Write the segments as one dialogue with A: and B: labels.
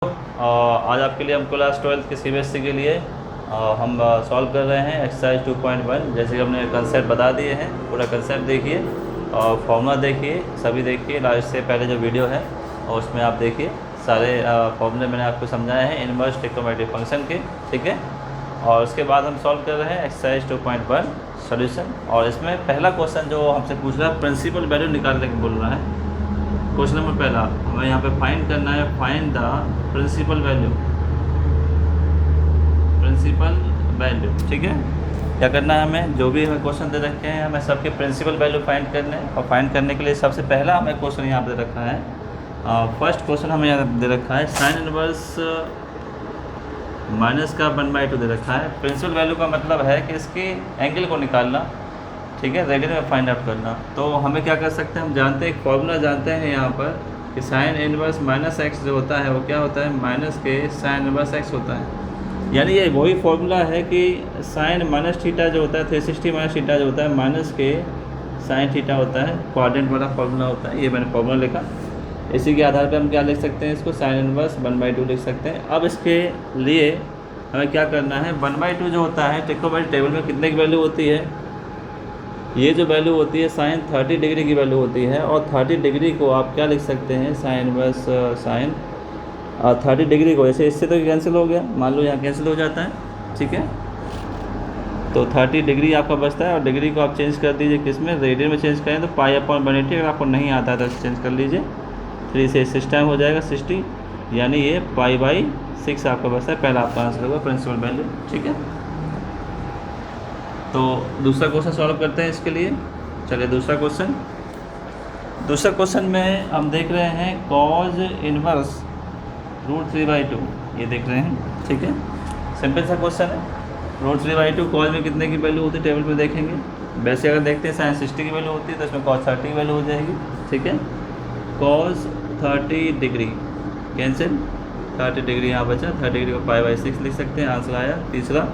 A: आज आपके लिए हम क्लास 12 के CBSE के लिए हम सॉल्व कर रहे हैं एक्सरसाइज 2.1। जैसे कि हमने कंसेप्ट बता दिए हैं, पूरा कंसेप्ट देखिए और फॉर्मूला देखिए, सभी देखिए। लास्ट से पहले जो वीडियो है और उसमें आप देखिए सारे फॉर्मूले मैंने आपको समझाए हैं इनवर्स ट्रिग्नोमेट्रिक फंक्शन के, ठीक है। और उसके बाद हम सॉल्व कर रहे हैं एक्सरसाइज 2.1 सॉल्यूशन। और इसमें पहला क्वेश्चन जो हमसे पूछ रहा है, प्रिंसिपल वैल्यू निकालने को बोल रहा है। क्वेश्चन नंबर पहला हमें यहाँ पे फाइंड करना है, find the principal value, principal value, ठीक है। क्या करना है हमें, जो भी हमें क्वेश्चन दे रखे हैं हमें सबके प्रिंसिपल वैल्यू फाइंड करने हैं। और फाइंड करने के लिए सबसे पहला हमें क्वेश्चन यहाँ पे दे रखा है, फर्स्ट क्वेश्चन हमें यहाँ दे रखा है साइन इनवर्स माइनस का 1/2 दे रखा है। प्रिंसिपल वैल्यू का मतलब है कि इसके एंगल को निकालना, ठीक है, रेडियन में फाइंड आउट करना। तो हमें क्या कर सकते हैं, हम जानते हैं एक फॉर्मूला जानते हैं यहाँ पर कि साइन इनवर्स माइनस एक्स जो होता है वो क्या होता है, माइनस के साइन इनवर्स एक्स होता है। यानी ये वही फॉर्मूला है कि साइन माइनस थीटा जो होता है 360 माइनस थीटा जो होता है माइनस के साइन थीटा होता है, क्वाड्रेंट वाला फॉर्मूला होता है। ये मैंने फॉर्मूला लिखा, इसी के आधार पर हम क्या लिख सकते हैं, इसको साइन इनवर्स 1/2 लिख सकते हैं। अब इसके लिए हमें क्या करना है, 1/2 जो होता है ट्रिग्नोमेट्रिक टेबल में कितने की वैल्यू होती है, ये जो वैल्यू होती है साइन 30 डिग्री की वैल्यू होती है। और 30 डिग्री को आप क्या लिख सकते हैं, साइन इनवर्स साइन 30 डिग्री को, जैसे इससे तो कैंसिल हो गया, मान लो यहाँ कैंसिल हो जाता है, ठीक है। तो 30 डिग्री आपका बचता है और डिग्री को आप चेंज कर दीजिए किस में, रेडियन में चेंज करें तो π/180। अगर आपको नहीं आता है तो चेंज कर लीजिए, 3 से 6 टाइम हो जाएगा 60, यानी ये π/6 आपका बचता है। पहला आपका आंसर होगा प्रिंसिपल वैल्यू, ठीक है। तो दूसरा क्वेश्चन सॉल्व करते हैं इसके लिए। चलिए दूसरा क्वेश्चन में हम देख रहे हैं कॉज इनवर्स √3/2, ये देख रहे हैं, ठीक है। सिंपल सा क्वेश्चन है, √3/2 कॉज में कितने की वैल्यू होती है टेबल में देखेंगे। वैसे अगर देखते हैं साइन 60 की वैल्यू होती है तो इसमें कॉज 30 की वैल्यू हो जाएगी, ठीक है। कॉज 30 डिग्री कैंसिल, 30 डिग्री यहाँ बचा, 30 डिग्री को π/6 लिख सकते हैं, आंसर आया। तीसरा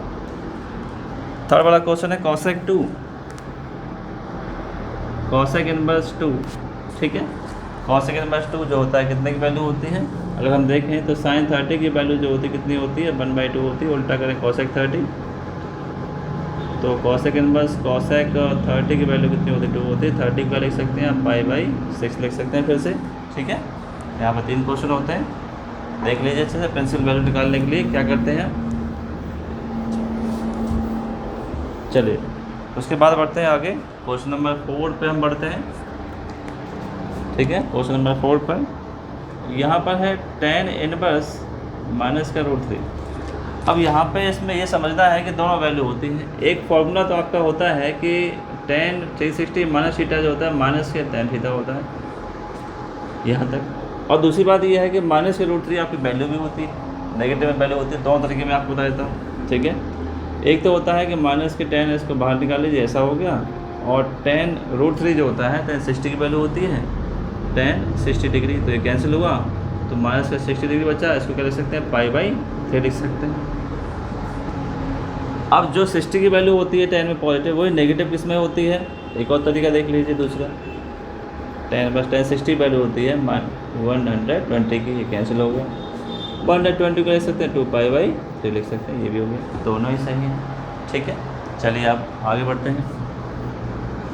A: थर्ड वाला क्वेश्चन है कॉसेक 2, कॉसेक इनवर्स 2, ठीक है। कॉसेक इनवर्स 2 जो होता है कितने की वैल्यू होती है, अगर हम देखें तो साइन 30 की वैल्यू जो होती है कितनी होती है, 1/2 होती है। उल्टा करें कॉसेक 30, तो कॉसेक इनवर्स कॉसेक 30 की वैल्यू कितनी होती है, 2 होती है। 30 का लिख सकते हैं आप π/6 लिख सकते हैं फिर से, ठीक है। यहाँ पर 3 क्वेश्चन होते हैं, देख लीजिए अच्छे से। प्रिंसिपल वैल्यू निकालने के लिए क्या करते हैं, चलिए उसके बाद बढ़ते हैं आगे। क्वेश्चन नंबर 4 पे हम बढ़ते हैं, ठीक है। क्वेश्चन नंबर 4 पर यहाँ पर है tan इनवर्स माइनस का √3। अब यहाँ पे इसमें ये समझना है कि दोनों वैल्यू होती हैं। एक फॉर्मूला तो आपका होता है कि tan 360 माइनस थीटा जो होता है माइनस के tan थीटा होता है, यहाँ तक। और दूसरी बात ये है कि माइनस के √3 आपकी वैल्यू भी होती है, नेगेटिव में वैल्यू होती है। दोनों तरीके में आपको बता देता हूँ, ठीक है। एक तो होता है कि माइनस के tan इसको बाहर निकाल लीजिए, ऐसा हो गया। और tan √3 जो होता है tan 60 की वैल्यू होती है, tan 60 डिग्री, तो ये कैंसिल हुआ, तो माइनस का 60 डिग्री बचा, इसको क्या लिख सकते हैं, π/3 लिख सकते हैं। अब जो 60 की वैल्यू होती है tan में पॉजिटिव, वही नेगेटिव किस में होती है, एक और तरीका देख लीजिए दूसरा। tan 60 वैल्यू होती है 120 की, ये कैंसिल हो गया। 120 को लिख सकते हैं 2π/3 लिख सकते हैं, ये भी हो गया, दोनों ही सही हैं, ठीक है। चलिए आप आगे बढ़ते हैं,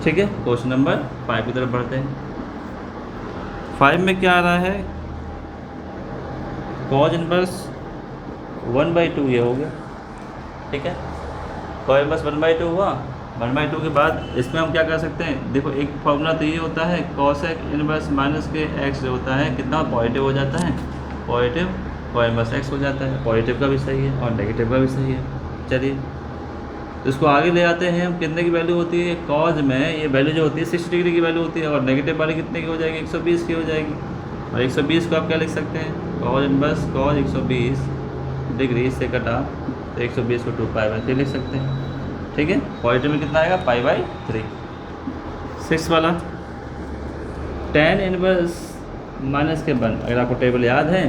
A: ठीक है। क्वेश्चन नंबर 5 की तरफ बढ़ते हैं। 5 में क्या आ रहा है, कॉज इनवर्स 1/2, ये हो गया, ठीक है। कॉज इनवर्स 1/2 हुआ। 1/2 के बाद इसमें हम क्या कर सकते हैं, देखो एक फॉर्मूला तो ये होता है कॉसेक इनवर्स माइनस के एक्स जो होता है कितना पॉजिटिव हो जाता है, पॉजिटिव कॉज इनवर्स एक्स हो जाता है। पॉजिटिव का भी सही है और नेगेटिव का भी सही है। चलिए इसको आगे ले आते हैं हम, कितने की वैल्यू होती है कॉज में, ये वैल्यू जो होती है 60 डिग्री की वैल्यू होती है, और नेगेटिव वाली कितने की हो जाएगी, 120 की हो जाएगी। और 120 को आप क्या लिख सकते हैं, कॉज इनवर्स कॉज 120 डिग्री से कटा, तो 120 को 2π/3 लिख सकते हैं, ठीक है। पॉजिटिव में कितना आएगा, π/3। 6 वाला tan इनवर्स माइनस के 1, अगर आपको टेबल याद है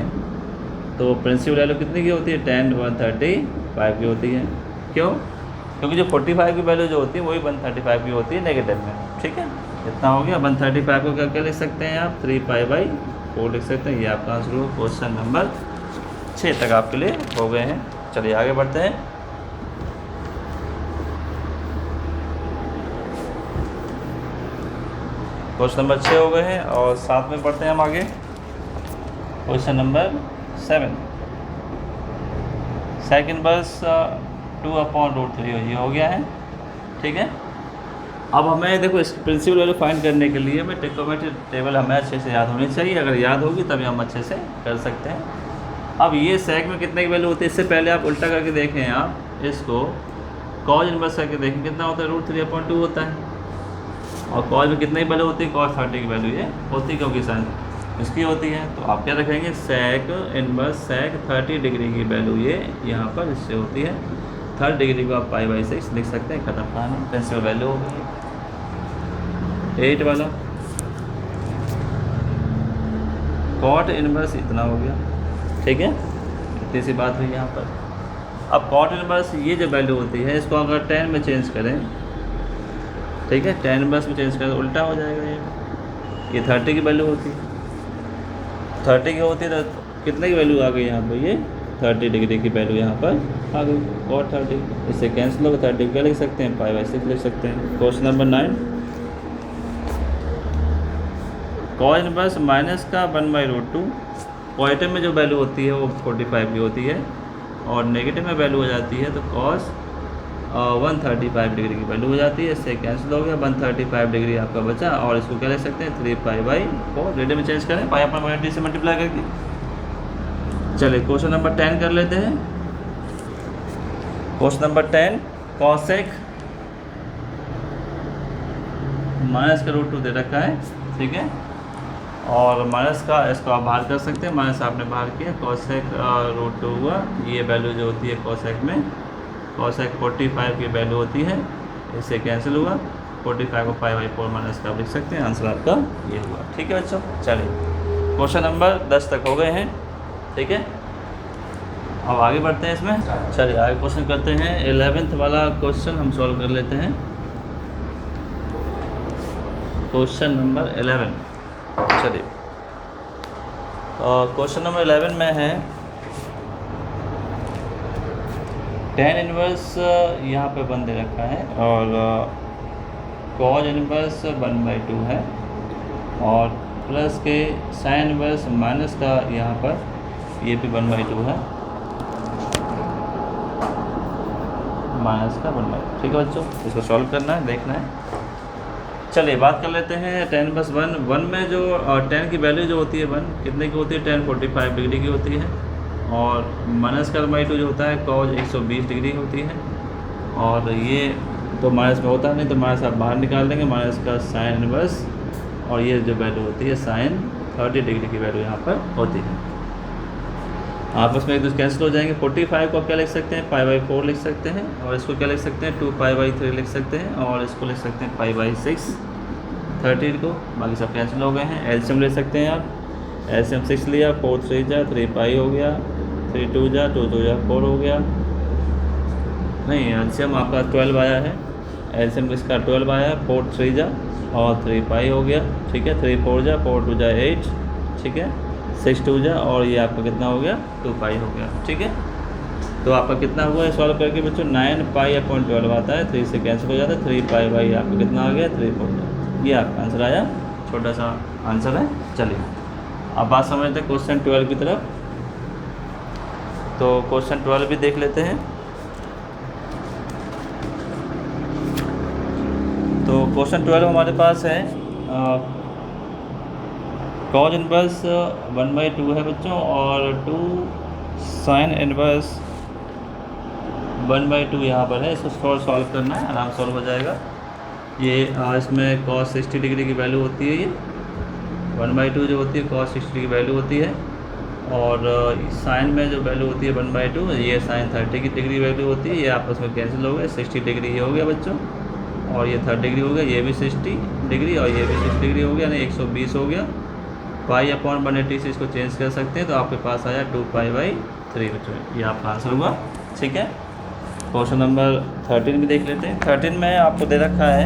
A: तो प्रिंसिपल वैल्यू कितने की होती है, tan 135 की होती है। क्यों, क्योंकि जो 45 की वैल्यू जो होती है वही 135 की होती है नेगेटिव में, ठीक है। इतना हो गया। 135 को क्या क्या लिख सकते हैं आप, 3π/4 लिख सकते हैं। ये आपका आंसर हो क्वेश्चन नंबर 6 तक आपके लिए हो गए हैं। चलिए आगे बढ़ते हैं। क्वेश्चन नंबर 6 हो गए हैं और 7 में पढ़ते हैं हम आगे। क्वेश्चन नंबर 7, सेकंड बस 2/√3 ये हो गया है, ठीक है। अब हमें देखो इस प्रिंसिपल वैल्यू फाइंड करने के लिए हमें ट्रिग्नोमेट्री टेबल हमें अच्छे से याद होनी चाहिए। अगर याद होगी तभी हम अच्छे से कर सकते हैं। अब ये सेक में कितने की वैल्यू होती है, इससे पहले आप उल्टा करके देखें, आप इसको कॉज इनवर्स करके देखें कितना होता है, √3/2 होता है। और कॉज में कितने की वैल्यू होती है, cos 30 की वैल्यू ये होती है क्योंकि साइन इसकी होती है। तो आप क्या रखेंगे, सेक इनवर्स सेक 30 डिग्री की वैल्यू ये यहाँ पर इससे होती है। 3rd डिग्री को आप π/6 लिख सकते हैं, खत्म कहानी। प्रिंसिपल वैल्यू हो गई 8 वाला। कॉट इनवर्स इतना हो गया, ठीक है, इतनी सी बात हुई यहाँ पर। अब कॉट इनवर्स ये जो वैल्यू होती है इसको अगर 10 में चेंज करें, ठीक है, 10 इनवर्स में चेंज करें तो उल्टा हो जाएगा। ये 30 की वैल्यू होती है, 30 की होती है तो कितने की वैल्यू आ गई यहाँ पर, ये 30 डिग्री की वैल्यू यहाँ पर आ गई, कॉट 30। इससे कैंसिल होगा, 30 क्या लिख सकते हैं, π/6 लिख सकते हैं। Question number 9, cause inverse minus का 1/√2। पॉजिटिव में जो वैल्यू होती है वो 45 की होती है और नेगेटिव में वैल्यू हो जाती है तो कॉस 135 डिग्री की वैल्यू हो जाती है। इससे कैंसिल हो गया, 135 डिग्री आपका बचा और इसको क्या लिख सकते हैं, 3π/4। रेडियन में चेंज करें, π/180 से मल्टीप्लाई करके। चलिए क्वेश्चन नंबर 10 कर लेते हैं। क्वेश्चन नंबर 10, कॉसेक माइनस का √2 दे रखा है, ठीक है, और माइनस का इसको आप बाहर कर सकते हैं, माइनस आपने बाहर किया, कॉसेक √2 हुआ। ये वैल्यू जो होती है कॉसेक में, कॉसेक 45 की वैल्यू होती है, इससे कैंसिल हुआ, 45 को π/4 माइनस का आप लिख सकते हैं। आंसर आपका ये हुआ, ठीक है बच्चों। चलिए क्वेश्चन नंबर 10 तक हो गए हैं, ठीक है। अब आगे बढ़ते हैं इसमें। चलिए आगे क्वेश्चन करते हैं। 11th वाला क्वेश्चन हम सॉल्व कर लेते हैं। क्वेश्चन नंबर 11, चलिए क्वेश्चन नंबर 11 में है tan इनवर्स यहाँ पे 1 दे रखा है और cos इनवर्स 1/2 है और प्लस के sin इनवर्स माइनस का यहाँ पर ये भी 1/2 है, माइनस का 1/2, ठीक है बच्चों। इसको सॉल्व करना है, देखना है। चलिए बात कर लेते हैं tan इनवर्स 1 में जो tan की वैल्यू जो होती है 1 कितने की होती है, tan 45 डिग्री की होती है और माइनस का 1/2 जो होता है cos 120 डिग्री होती है। और ये तो माइनस में होता नहीं तो माइनस आप बाहर निकाल देंगे, माइनस का sin इनवर्स और ये जो वैल्यू होती है sin 30 डिग्री की वैल्यू यहाँ पर होती है। आपस में एक दूसरे कैंसिल हो जाएंगे। 45 को आप क्या लिख सकते हैं, π/4 लिख सकते हैं और इसको क्या लिख सकते हैं, 2π/3 लिख सकते हैं और इसको लिख सकते हैं π/6 30 को। बाकी सब कैंसिल हो गए हैं। एलसीएम ले सकते हैं आप, एलसीएम 6 लिया, 4 3 जा 3π हो गया, 3 2 जा 2 2 जा 4 हो गया। नहीं, एलसीएम आपका 12 आया है, एलसीएम इसका 12 आया है, 4 3 जा और 3π हो गया, ठीक है। 3 4 जा 4 2 जा 8, ठीक है। 6 2 जा और ये आपका कितना हो गया, 2π हो गया, ठीक है। तो आपका कितना हुआ है सॉल्व करके बच्चों, 9π/12 आता है, 3 से कैंसिल हो जाता है, 3π आपका कितना आ गया, 3 4 जा। ये आपका आंसर आया, छोटा सा आंसर है। चलिए अब बात समझते हैं क्वेश्चन 12 की तरफ। तो क्वेश्चन 12 भी देख लेते हैं। तो क्वेश्चन 12 हमारे पास है cos इनवर्स 1/2 है बच्चों और 2 sin इनवर्स 1/2 यहाँ पर है। इसको सॉल्व करना है, आराम सॉल्व हो जाएगा। ये इसमें cos 60 डिग्री की वैल्यू होती है, ये 1/2 जो होती है cos 60 की वैल्यू होती है और साइन में जो वैल्यू होती है 1/2 ये sin 30 की डिग्री वैल्यू होती है। ये आपस में कैंसिल हो गए, 60 डिग्री ये हो गया बच्चों और ये 30 डिग्री हो गया, ये भी 60 डिग्री और ये भी 60 डिग्री हो गया, यानी 120 हो गया। π/180 से इसको चेंज कर सकते हैं तो आपके पास आया 2π/3 बच्चों, ये आपका आंसर हुआ, ठीक है। क्वेश्चन नंबर 13 भी देख लेते हैं। 13 में आपको दे रखा है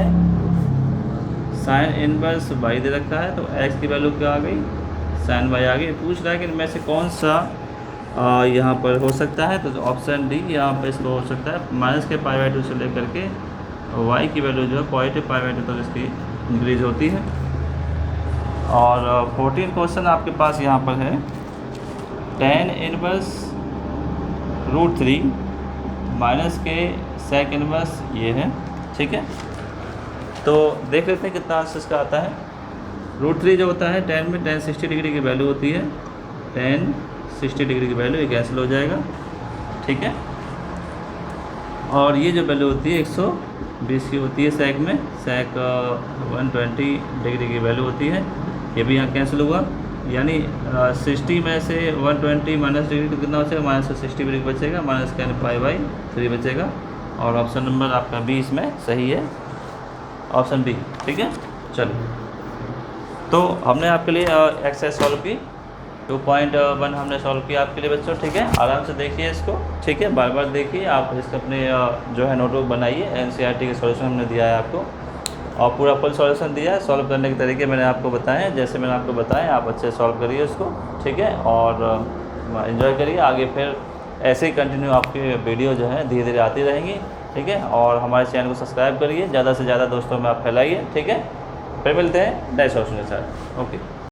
A: sin इनवर्स y दे रखा है, तो x की वैल्यू क्या आ गई, sin y आ गई। पूछ रहा है कि इनमें से कौन सा यहाँ पर हो सकता है, तो ऑप्शन डी यहाँ पर इसको हो सकता है माइनस के π/2 से लेकर के y की वैल्यू जो है पॉजिटिव π/2 तक इसकी इंक्रीज होती है। और 14 क्वेश्चन आपके पास यहाँ पर है tan इनवर्स √3 माइनस के sec इनवर्स ये है, ठीक है। तो देख लेते हैं कितना आंसर इसका आता है। √3 जो होता है tan में tan 60 डिग्री की वैल्यू होती है, tan 60 डिग्री की वैल्यू ये कैंसिल हो जाएगा, ठीक है। और ये जो वैल्यू होती है 120 की होती है sec में, sec 120 डिग्री की वैल्यू होती है, ये भी यहाँ कैंसिल हुआ। यानी 60 में से 120 माइनस डिग्री तो कितना बचेगा, -60 डिग्री बचेगा, माइनस का π/3 बचेगा। और ऑप्शन नंबर आपका बी इसमें सही है, ऑप्शन बी, ठीक है। चलो, तो हमने आपके लिए एक्सरसाइज सॉल्व की, 2.1 हमने सॉल्व किया आपके लिए बच्चों, ठीक है। आराम से देखिए इसको, ठीक है, बार बार देखिए आप इसको अपने जो है नोटबुक बनाइए। एनसीईआरटी के सॉल्यूशन हमने दिया है आपको, और पूरा फुल सॉल्यूशन दिया है। सॉल्व करने के तरीके मैंने आपको बताए हैं, जैसे मैंने आपको बताया आप अच्छे सॉल्व करिए उसको, ठीक है, और एंजॉय करिए। आगे फिर ऐसे ही कंटिन्यू आपकी वीडियो जो है धीरे धीरे आती रहेंगी, ठीक है। और हमारे चैनल को सब्सक्राइब करिए, ज़्यादा से ज़्यादा दोस्तों में आप फैलाइए, ठीक है। फिर मिलते हैं नए सॉल्यूशन के साथ, ओके।